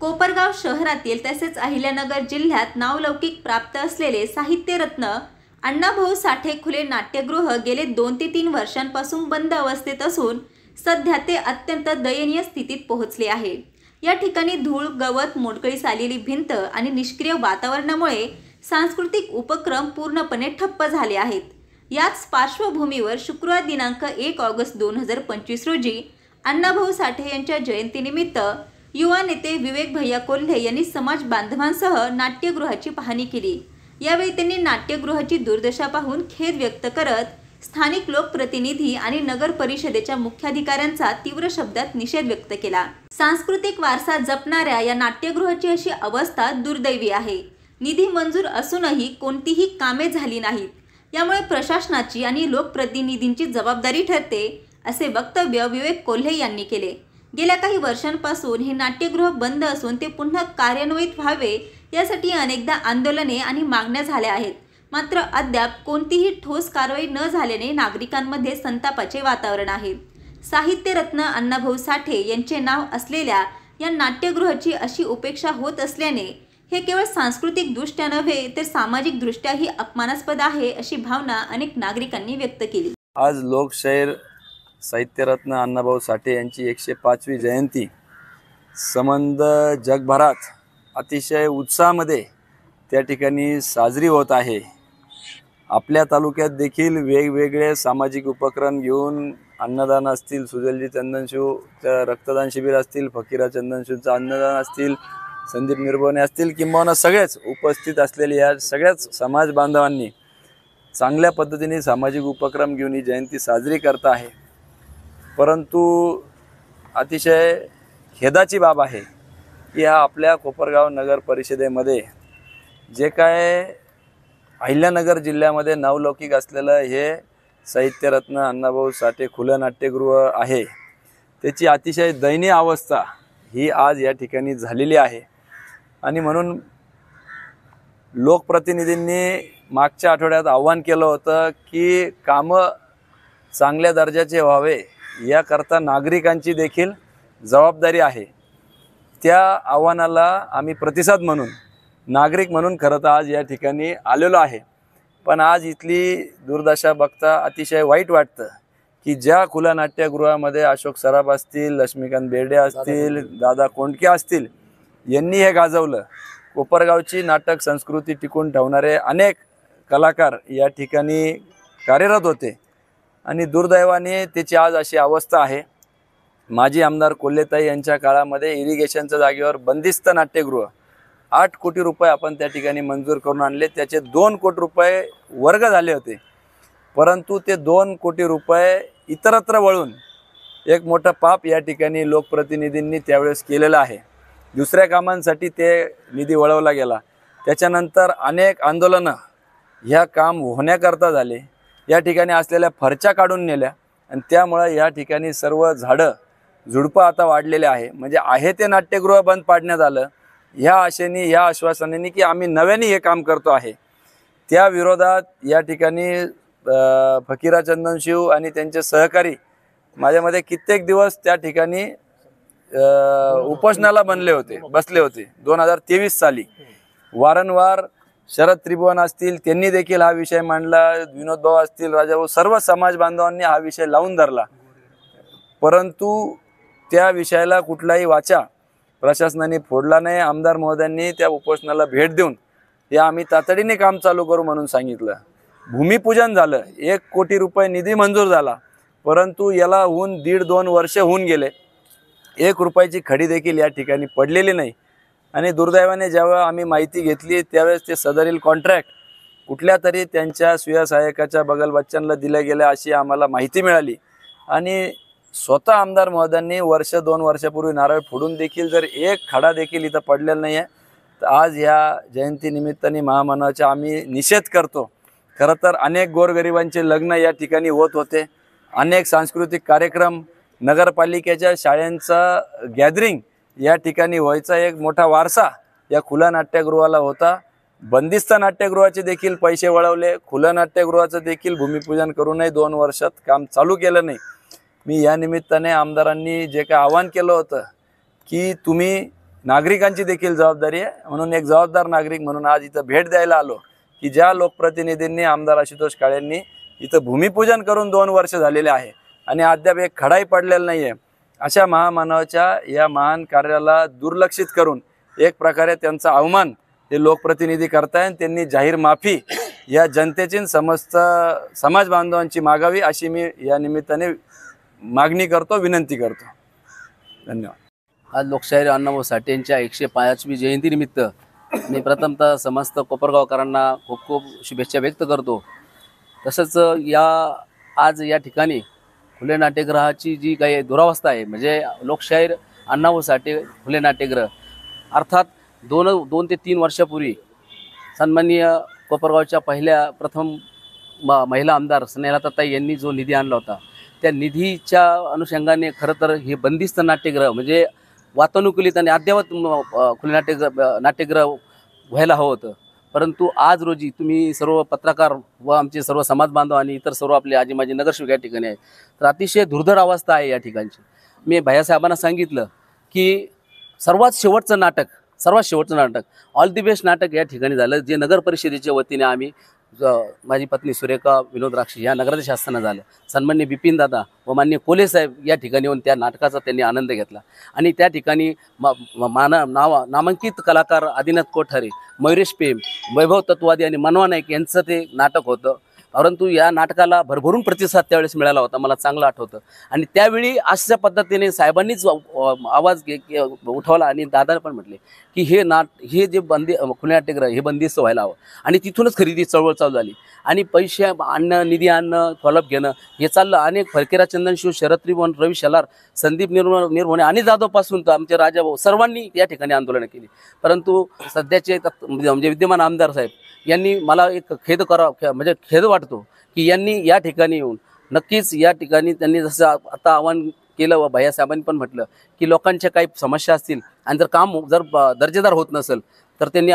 कोपरगाव शहरातील तसेच अहिल्यानगर जिल्ह्यात नावलौकिक प्राप्त असलेले साहित्यरत्न अण्णाभाऊ साठे खुले नाट्यगृह गेले 2 ते 3 वर्षांपासून बंद अवस्थेत असून सध्या ते अत्यंत दयनीय स्थितीत पोहोचले आहे। या ठिकाणी धूळ, गवत, मोडकळीस आलेली भिंत आणि निष्क्रिय वातावरणामुळे सांस्कृतिक उपक्रम पूर्णपणे ठप्प झाले आहेत। याच पार्श्वभूमीवर शुक्रवार दिनांक 1 ऑगस्ट 2025 रोजी अण्णाभाऊ साठे यांच्या जयंतीनिमित्त युवा नेते विवेक भैया कोल्हे यांनी समाज बांधवांसह नाट्यगृहाची पाहणी केली। यावेळी त्यांनी नाट्यगृहाची दुर्दशा पाहून खेद व्यक्त करत स्थानिक लोकप्रतिनिधी आणि नगर परिषदेच्या मुख्याधिकाऱ्यांचा तीव्र शब्दात निषेध व्यक्त केला। सांस्कृतिक वारसा जपणाऱ्या या नाट्यगृहाची अशी अवस्था दुर्दैवी आहे। निधी मंजूर असूनही कोणतीही कामे झाली नाहीत। यामुळे प्रशासनाची आणि लोकप्रतिनिधींची जबाबदारी ठरते, असे वक्तव्य विवेक कोल्हे यांनी केले। गेल्या काही वर्षांपासून हे नाट्यगृह बंद असून ते पुन्हा कार्यान्वित व्हावे यासाठी अनेकदा आंदोलने आणि मागण्या झाल्या आहेत। मात्र अद्याप कोणतीही ठोस कारवाई न झाल्याने नागरिकांमध्ये संतापाचे वातावरण आहे। साहित्यरत्न अण्णाभाऊ साठे यांचे नाव असलेल्या या नाट्यगृहाची अशी उपेक्षा होत असल्याने हे केवळ सांस्कृतिक दृष्ट्या नव्हे तर सामाजिक दृष्ट्याही अपमानास्पद आहे, अशी भावना अनेक नागरिकांनी व्यक्त केली। आज लोकशाहीर साहित्यरत्न अण्णाभाऊ साठे यांची 105वी जयंती संबंध जगभरात अतिशय उत्साहामध्ये त्या ठिकाणी साजरी होत आहे। आपल्या तालुक्यात देखील वेगवेगळे सामाजिक उपक्रम घेऊन अन्नदान असतील, सुजलजी चंदनशिवचं रक्तदान शिबिर असतील, फकीरा चंदनशिवचं अन्नदान असतील, संदीप निर्भवणे असतील, किंबहुना सगळेच उपस्थित असलेले या सगळ्याच समाज बांधवांनी चांगल्या पद्धतीने सामाजिक उपक्रम घेऊन ही जयंती साजरी करत आहे। परंतु अतिशय खेदाची बाब आहे की हा आपल्या कोपरगाव नगर परिषदेमध्ये जे काय अहिल्यानगर जिल्ह्यामध्ये नावलौकिक असलेलं हे साहित्यरत्न अण्णाभाऊ साठे खुलं नाट्यगृह आहे, त्याची अतिशय दयनीय अवस्था ही आज या ठिकाणी झालेली आहे। आणि म्हणून लोकप्रतिनिधींनी मागच्या आठवड्यात आव्हान केलं होतं की कामं चांगल्या दर्जाचे व्हावे याकरता नागरिकांची देखील जबाबदारी आहे। त्या आव्हानाला आम्ही प्रतिसाद म्हणून नागरिक म्हणून खरं तर आज या ठिकाणी आलेलो आहे। पण आज इथली दुर्दशा बघता अतिशय वाईट वाटतं की ज्या खुल्या नाट्यगृहामध्ये अशोक सराफ असतील, लक्ष्मीकांत बेर्डे असतील, दादा कोंडके असतील, यांनी हे गाजवलं। कोपरगावची नाटक संस्कृती टिकून ठेवणारे अनेक कलाकार या ठिकाणी कार्यरत होते आणि दुर्दैवाने त्याची आज अशी अवस्था आहे। माजी आमदार कोल्हेताई यांच्या काळामध्ये इरिगेशनच्या जागेवर बंदिस्त नाट्यगृह 8 कोटी रुपये आपण त्या ठिकाणी मंजूर करून आणले। त्याचे 2 कोटी रुपये वर्ग झाले होते, परंतु ते 2 कोटी रुपये इतरत्र वळून एक मोठं पाप या ठिकाणी लोकप्रतिनिधींनी त्यावेळेस केलेलं आहे। दुसऱ्या कामांसाठी ते निधी वळवला गेला। त्याच्यानंतर अनेक आंदोलनं ह्या काम होण्याकरता झाले। या ठिकाणी असलेल्या फरच्या काढून नेल्या आणि त्यामुळे या ठिकाणी सर्व झाडं झुडपं आता वाढलेले आहे। म्हणजे आहे ते नाट्यगृह बंद पाडण्यात आलं ह्या आशेने, ह्या आश्वासनेने की आम्ही नव्याने हे काम करतो आहे। त्या विरोधात या ठिकाणी फकीरा चंदनशिव आणि त्यांचे सहकारी माझ्यामध्ये कित्येक दिवस त्या ठिकाणी उपोषणाला बसले होते। 2023 साली वारंवार शरद त्रिभुवन असतील, त्यांनी देखील हा विषय मांडला, विनोद भाऊ असतील, राजाभाऊ, सर्व समाज बांधवांनी हा विषय लावून धरला। परंतु त्या विषयाला कुठलाही वाचा प्रशासनाने फोडला नाही। आमदार महोदयांनी त्या उपोषणाला भेट देऊन हे आम्ही तातडीने काम चालू करू म्हणून सांगितलं। भूमिपूजन झालं, 1 कोटी रुपये निधी मंजूर झाला, परंतु याला होऊन 1.5-2 वर्ष होऊन गेले। 1 रुपयाची खडी देखील या ठिकाणी पडलेली नाही। आणि दुर्दैवाने जेव्हा आम्ही माहिती घेतली त्यावेळेस ते सदरील कॉन्ट्रॅक्ट कुठल्या तरी त्यांच्या सुयासहायकाच्या बगल बच्चनला दिले गेले अशी आम्हाला माहिती मिळाली। आणि स्वतः आमदार महोदयांनी 1-2 वर्षापूर्वी नारळ फोडून देखील जर 1 खडा देखील इथं पडलेला नाही आहे, तर आज ह्या जयंतीनिमित्ताने महामानवाचा आम्ही निषेध करतो। खरं तर अनेक गोरगरिबांचे लग्न या ठिकाणी होत होते, अनेक सांस्कृतिक कार्यक्रम, नगरपालिकेच्या शाळांचा गॅदरिंग या ठिकाणी व्हायचा एक मोठा वारसा या खुल्या नाट्यगृहाला होता। बंदिस्त नाट्यगृहाचे देखील पैसे वळवले, खुल्या नाट्यगृहाचं देखील भूमिपूजन करूनही 2 वर्षात काम चालू केलं नाही। मी या निमित्ताने आमदारांनी जे काय आवाहन केलं होतं की तुम्ही नागरिकांची देखील जबाबदारी आहे. म्हणून एक जबाबदार नागरिक म्हणून आज इथं भेट द्यायला आलो की ज्या लोकप्रतिनिधींनी आमदार आशुतोष काळेंनी इथं भूमिपूजन करून 2 वर्ष झालेले आहे आणि अद्याप एक खडाही पडलेला नाही आहे, अशा महामानवाच्या या महान कार्याला दुर्लक्षित करून एक प्रकारे त्यांचा अवमान हे लोकप्रतिनिधी करताय. त्यांनी जाहीर माफी या जनतेची समस्त समाज बांधवांची मागावी अशी मी या निमित्ताने मागणी करतो, विनंती करतो. धन्यवाद. आज लोकशाहीर अण्णाभाऊ साठे यांच्या 105वी जयंतीनिमित्त मी प्रथमतः समस्त कोपरगावकरांना खूप खूप शुभेच्छा व्यक्त करतो. तसंच आज या ठिकाणी फुले नाट्यगृहाची जी काही दुरावस्था आहे, म्हणजे लोकशाहीर अण्णाभाऊ साठे फुले नाट्यगृह अर्थात 2 ते 3 वर्षापूर्वी सन्माननीय कोपरगावच्या प्रथम महिला आमदार स्नेहलताताई यांनी जो निधी आणला होता, त्या निधीच्या अनुषंगाने खरं तर हे बंदिस्त नाट्यगृह म्हणजे वातानुकूलित आणि अद्ययावत खुले नाट्यगृह व्हायला हवं होतं. परंतु आज रोजी तुम्ही सर्व पत्रकार व आमचे सर्व समाज बांधव आणि इतर सर्व आपले आजी माजी नगरसेवक या ठिकाणी आहे, तर अतिशय दुर्धर अवस्था आहे या ठिकाणची. मी भैयासाहेबांना सांगितलं की सर्वात शेवटचं नाटक ऑल दी बेस्ट नाटक या ठिकाणी झालं, जे नगर परिषदेच्या वतीने आम्ही माझी पत्नी सुरेखा विनोद राक्षी या नगराध्यक्ष असताना झालं. सन्मान्य बिपिन दादा व मान्य कोले साहेब या ठिकाणी येऊन त्या नाटकाचा त्यांनी आनंद घेतला आणि त्या ठिकाणी नामांकित कलाकार आदिनाथ कोठारे, मयुरेश पेम, वैभव तत्वादी आणि मनवा नाईक यांचं ते नाटक होतं. परंतु या नाटकाला भरभरून प्रतिसाद त्यावेळेस मिळाला होता, मला चांगलं आठवतं. आणि त्यावेळी अशा पद्धतीने साहेबांनीच आवाज उठवला आणि दादा पण म्हटले की हे जे खुले नाट्यगृह हे बंदिस्त व्हायला हवं. आणि तिथूनच खरेदी चळवळ चालू झाली आणि पैसे आणणं, निधी आणणं, फॉलोअप घेणं हे चाललं. अनेक फरकेरा चंदनशिव, शरद त्रिभुवन, रवी शलार, संदीप निर्भोणे आणि जाधवपासून तर आमचे राजाभाऊ सर्वांनी या ठिकाणी आंदोलनं केली. परंतु सध्याचे म्हणजे विद्यमान आमदार साहेब यांनी मला एक खेद वाटतो की यांनी या ठिकाणी येऊन नक्कीच या ठिकाणी त्यांनी जसं आता आवाहन केलं व भैयासाहेबांनी पण म्हटलं की लोकांच्या काही समस्या असतील आणि जर काम दर्जेदार होत नसेल तर त्यांनी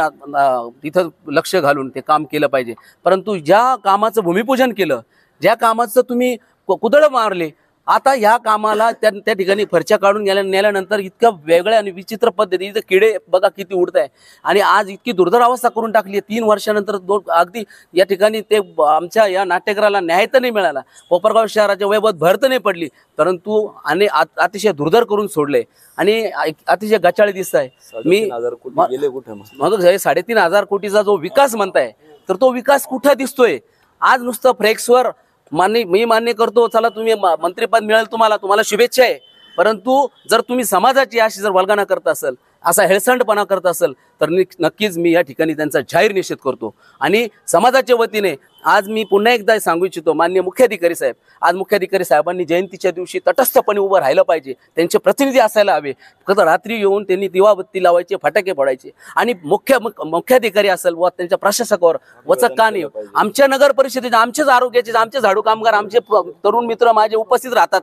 तिथं लक्ष घालून ते काम केलं पाहिजे. परंतु ज्या कामाचं भूमिपूजन केलं, ज्या कामाचं तुम्ही कुदळ मारले, आता ह्या कामाला त्या ठिकाणी फरच्या काढून नेल्यानंतर इतकं वेगळ्या आणि विचित्र पद्धतीने किडे बघा किती उडत आहे आणि आज इतकी दुर्धर अवस्था करून टाकली आहे. 3 वर्षानंतर अगदी या ठिकाणी ते आमच्या या नाट्यगृहाला न्याय तर नाही मिळाला, कोपरगाव शहराच्या वैभवात भर तर नाही पडली, परंतु आणि अतिशय दुर्धर करून सोडले आणि अतिशय गचाळे दिसत आहे. मी मग 3,500 कोटीचा जो विकास म्हणताय तर तो विकास कुठं दिसतोय? आज नुसतं फ्लेक्सवर मी मान्य करतो, चला तुम्ही मंत्रिपद मिळेल, तुम्हाला शुभेच्छा आहे. परंतु जर तुम्ही समाजाची अशी जर वल्गना करत असाल, असा हेळसंडपणा करत असाल तर नक्कीच मी या ठिकाणी त्यांचा जाहीर निषेध करतो. आणि समाजाच्या वतीने आज मी पुन्हा एकदा सांगू इच्छितो, माननीय मुख्याधिकारी साहेब, आज मुख्याधिकारी साहेबांनी जयंतीच्या दिवशी तटस्थपणे उभं राहिलं पाहिजे, त्यांचे प्रतिनिधी असायला हवे. फक्त रात्री येऊन त्यांनी दिवाबत्ती लावायचे, फटाके फोडायचे आणि मुख्याधिकारी असेल व त्यांच्या प्रशासकावर वचक का नाही? आमच्या नगर परिषदेचे, आमचेच आरोग्याचे, आमचे झाडू कामगार, आमचे तरुण मित्र माझे उपस्थित राहतात.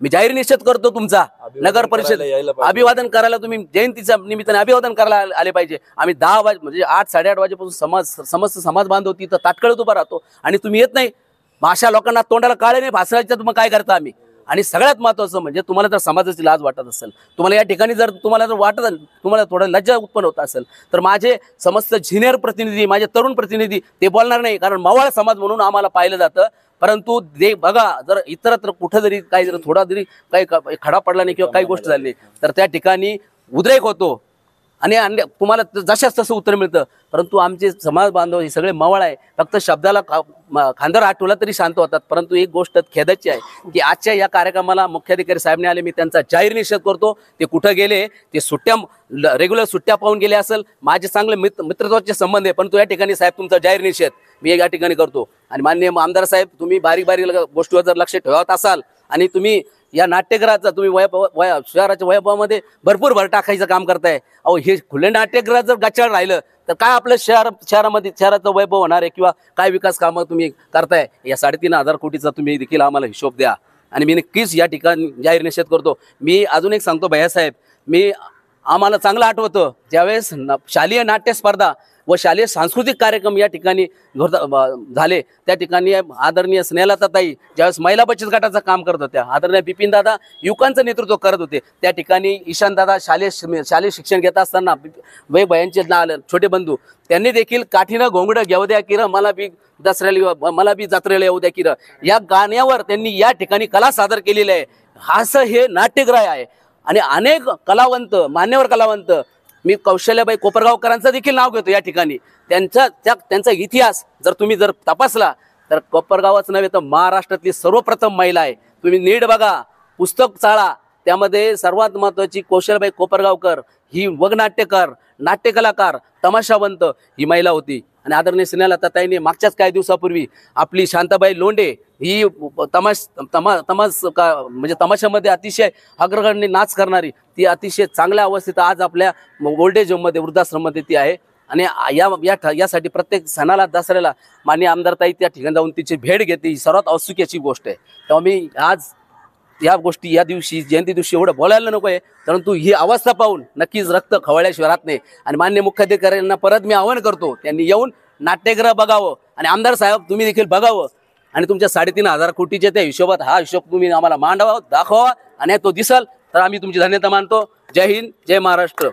मी जाहीर निषेध करतो तुमचा. नगर परिषद अभिवादन करायला तुम्ही जयंतीच्या निमित्ताने अभिवादन करायला आले पाहिजे. आम्ही 10 वाजे म्हणजे 8-8:30 वाजेपासून समस्त समाज बांधव तिथं ताटकळत उभा राहतो आणि तुम्ही येत नाही. अशा लोकांना तोंडाला काळे नाही भासरायचं तर मग काय करता आम्ही? आणि सगळ्यात महत्त्वाचं म्हणजे तुम्हाला जर समाजाची लाज वाटत असेल, तुम्हाला या ठिकाणी जर तुम्हाला थोडं लज्जा उत्पन्न होत असेल तर माझे समस्त ज्युनियर प्रतिनिधी, माझे तरुण प्रतिनिधी ते बोलणार नाही, कारण मवाळ समाज म्हणून आम्हाला पाहिलं जातं. परंतु ते बघा, जर इतरत्र कुठं जरी काही जर थोडा जरी काही खडा पडला नाही किंवा काही गोष्ट झाली तर त्या ठिकाणी उद्रेक होतो आणि तुम्हाला जशाच तसं उत्तर मिळतं. परंतु आमचे समाज बांधव हे सगळे मवाळ आहे, फक्त शब्दाला खांदार आठवला तरी शांत होतात. परंतु एक गोष्ट खेदाची आहे की आजच्या या कार्यक्रमाला मुख्याधिकारी साहेबने आले, मी त्यांचा जाहीर निषेध करतो. ते कुठं गेले? ते रेग्युलर सुट्ट्या पाहून गेले असेल. माझे चांगले मित्रत्वाचे संबंध आहे, परंतु या ठिकाणी साहेब तुमचा जाहीर निषेध मी या ठिकाणी करतो. आणि माननीय आमदार साहेब, तुम्ही बारीक गोष्टीवर जर लक्ष ठेवत असाल आणि तुम्ही या नाट्यगृहाचा तुम्ही शहराच्या वैभवामध्ये भरपूर भर टाकायचं काम करताय. अहो, हे खुले नाट्यगृह जर गचाळ राहिलं तर काय आपलं शहराचं वैभव होणार आहे किंवा काय विकास कामं तुम्ही करताय? या 3,500 कोटीचा तुम्ही देखील आम्हाला हिशोब द्या. आणि मी नक्कीच या ठिकाणी जाहीर निषेध करतो. मी अजून एक सांगतो भैयासाहेब, मी आम्हाला चांगलं आठवतं ज्यावेळेस शालेय नाट्य स्पर्धा व शालेय सांस्कृतिक कार्यक्रम या ठिकाणी झाले, त्या ठिकाणी आदरणीय स्नेहलताताई ज्यावेळेस महिला बचत गटाचं काम करत होत्या, आदरणीय बिपिन दादा युवकांचं नेतृत्व करत होते, त्या ठिकाणी ईशान दादा शालेय शिक्षण घेत असताना वैभयांचे छोटे बंधू त्यांनी देखील काठीनं घोंगडं घेऊ द्या किर मला बी जत्रेला येऊ द्या किर या गाण्यावर त्यांनी या ठिकाणी कला सादर केलेली आहे. असं हे नाट्यगृह आहे आणि अनेक कलावंत, मान्यवर कलावंत, मी कौशल्याबाई कोपरगावकरांचं देखील नाव घेतो या ठिकाणी. त्यांचा इतिहास जर तुम्ही तपासला तर कोपरगावच नव्हे तर महाराष्ट्रातली सर्वप्रथम महिला आहे. तुम्ही नीट बघा, पुस्तक चाळा, त्यामध्ये सर्वात महत्त्वाची कौशल्याबाई कोपरगावकर ही वगनाट्यकार, नाट्यकलाकार, तमाशावंत ही महिला होती. आणि आदरणीय स्नेहलताताईंनी मागच्याच काही दिवसापूर्वी आपली शांताबाई लोंढे ही म्हणजे तमाशामध्ये अतिशय अग्रगण्य नाच करणारी, ती अतिशय चांगल्या अवस्थेत आज आपल्या ओल्ड एज होममध्ये, वृद्धाश्रममध्ये ती आहे. आणि यासाठी प्रत्येक सणाला, दसऱ्याला माननीय आमदारताई त्या ठिकाणी जाऊन तिची भेट घेते, ही सर्वात औत्सुक्याची गोष्ट आहे. तेव्हा मी आज या गोष्टी या दिवशी, जयंती दिवशी एवढं बोलायला नको आहे, परंतु ही अवस्था पाहून नक्कीच रक्त खवळल्याशिवाय राहत नाही. आणि माननीय मुख्याधिकाऱ्यांना परत मी आवाहन करतो, त्यांनी येऊन नाट्यगृह बघावं आणि आमदार साहेब तुम्ही देखील बघावं आणि तुमच्या 3.5 कोटीच्या त्या हिशोबात हा हिशोब तुम्ही आम्हाला मांडावा, दाखवा आणि तो दिसल तर आम्ही तुमची धन्यता मानतो. जय हिंद, जय महाराष्ट्र.